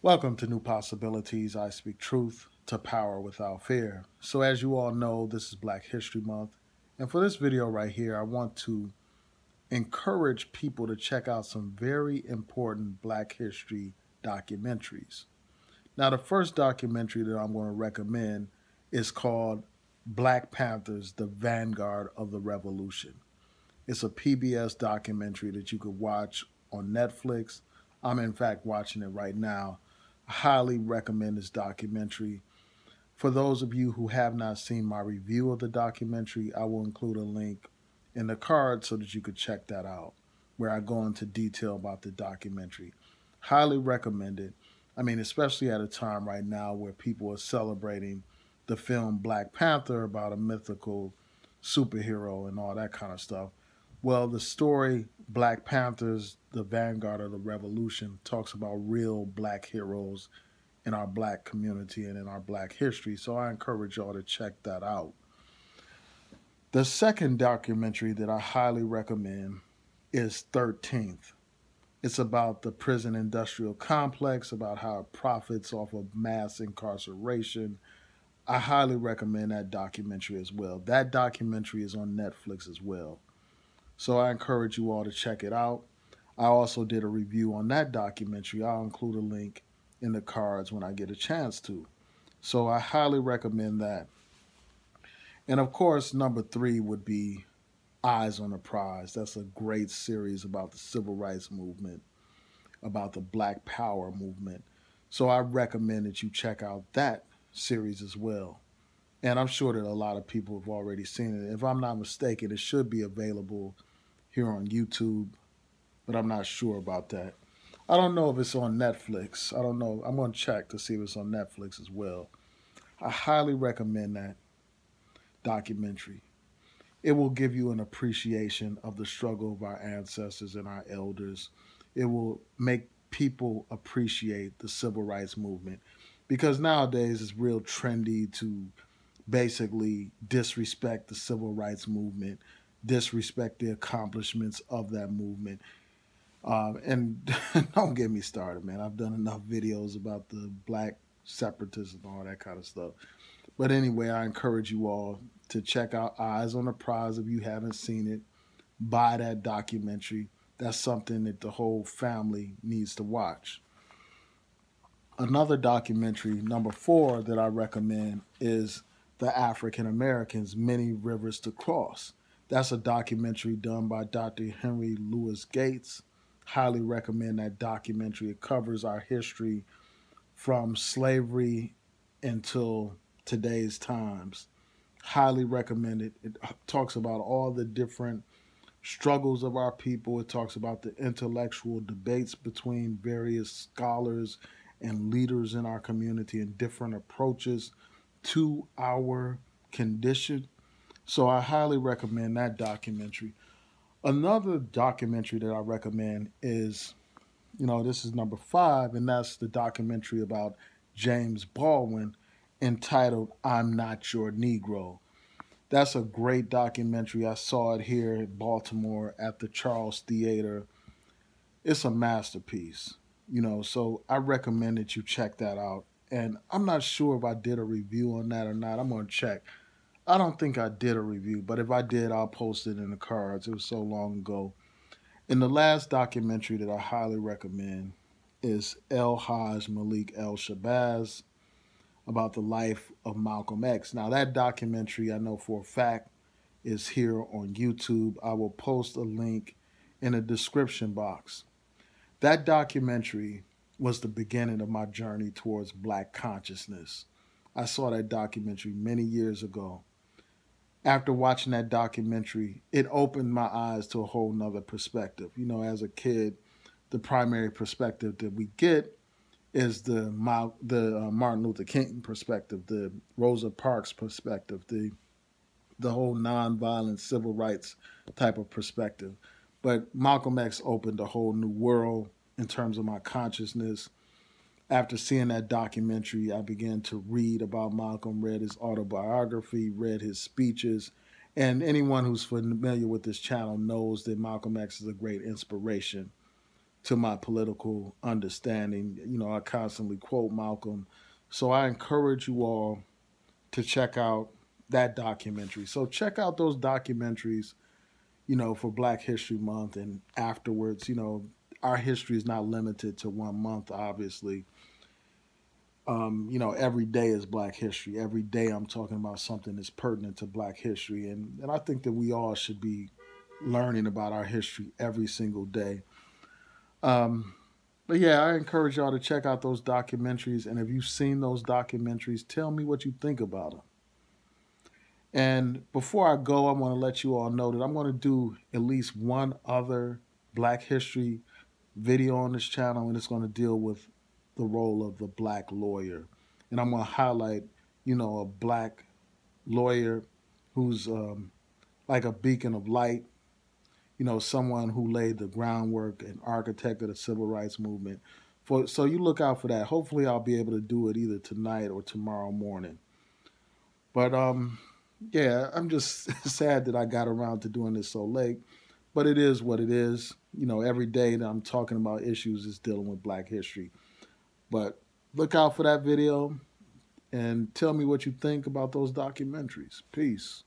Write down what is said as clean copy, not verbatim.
Welcome to New Possibilities. I speak truth to power without fear. So, as you all know, this is Black History Month. And for this video right here, I want to encourage people to check out some very important Black history documentaries. Now, the first documentary that I'm going to recommend is called Black Panthers, the Vanguard of the Revolution. It's a PBS documentary that you could watch on Netflix. I'm, in fact, watching it right now. I highly recommend this documentary. For those of you who have not seen my review of the documentary, I will include a link in the card so that you could check that out, where I go into detail about the documentary. Highly recommend it. I mean, especially at a time right now where people are celebrating the film Black Panther about a mythical superhero and all that kind of stuff. Well, the story Black Panthers, the Vanguard of the Revolution, talks about real black heroes in our black community and in our black history. So I encourage y'all to check that out. The second documentary that I highly recommend is 13th. It's about the prison industrial complex, about how it profits off of mass incarceration. I highly recommend that documentary as well. That documentary is on Netflix as well. So I encourage you all to check it out. I also did a review on that documentary. I'll include a link in the cards when I get a chance to. So I highly recommend that. And of course, number three would be Eyes on the Prize. That's a great series about the civil rights movement, about the Black Power movement. So I recommend that you check out that series as well. And I'm sure that a lot of people have already seen it. If I'm not mistaken, it should be available here on YouTube, but I'm not sure about that. I don't know if it's on Netflix. I don't know. I'm going to check to see if it's on Netflix as well. I highly recommend that documentary. It will give you an appreciation of the struggle of our ancestors and our elders. It will make people appreciate the civil rights movement because nowadays it's real trendy to basically disrespect the civil rights movement, disrespect the accomplishments of that movement. And don't get me started, man. I've done enough videos about the black separatists and all that kind of stuff. But anyway, I encourage you all to check out Eyes on the Prize if you haven't seen it. Buy that documentary. That's something that the whole family needs to watch. Another documentary, number four, that I recommend is The African Americans Many Rivers to Cross. That's a documentary done by Dr. Henry Louis Gates. Highly recommend that documentary. It covers our history from slavery until today's times. Highly recommend it. It talks about all the different struggles of our people. It talks about the intellectual debates between various scholars and leaders in our community and different approaches to our condition. So I highly recommend that documentary. Another documentary that I recommend is, this is number five, and that's the documentary about James Baldwin entitled I'm Not Your Negro. That's a great documentary. I saw it here in Baltimore at the Charles Theater. It's a masterpiece, so I recommend that you check that out. And I'm not sure if I did a review on that or not. I'm going to check. I don't think I did a review, but if I did, I'll post it in the cards. It was so long ago. And the last documentary that I highly recommend is El Hajj Malik El Shabazz about the life of Malcolm X. Now, that documentary, I know for a fact, is here on YouTube. I will post a link in the description box. That documentary was the beginning of my journey towards black consciousness. I saw that documentary many years ago. After watching that documentary, it opened my eyes to a whole nother perspective. As a kid, the primary perspective that we get is the Martin Luther King perspective, the Rosa Parks perspective, the whole nonviolent civil rights type of perspective. But Malcolm X opened a whole new world in terms of my consciousness. After seeing that documentary, I began to read about Malcolm, read his autobiography, read his speeches. And anyone who's familiar with this channel knows that Malcolm X is a great inspiration to my political understanding. I constantly quote Malcolm. So I encourage you all to check out that documentary. So check out those documentaries, for Black History Month and afterwards. Our history is not limited to one month, obviously. Every day is Black History. Every day I'm talking about something that's pertinent to Black history. And I think that we all should be learning about our history every single day. Um, but yeah, I encourage y'all to check out those documentaries. And if you've seen those documentaries, tell me what you think about them. And before I go, I want to let you all know that I'm going to do at least one other Black history video on this channel, and it's going to deal with the role of the Black lawyer. And I'm going to highlight, a Black lawyer who's like a beacon of light, someone who laid the groundwork and architect of the civil rights movement. So you look out for that. Hopefully, I'll be able to do it either tonight or tomorrow morning. But yeah, I'm just sad that I got around to doing this so late. But it is what it is. Every day that I'm talking about issues is dealing with Black history. But look out for that video and tell me what you think about those documentaries. Peace.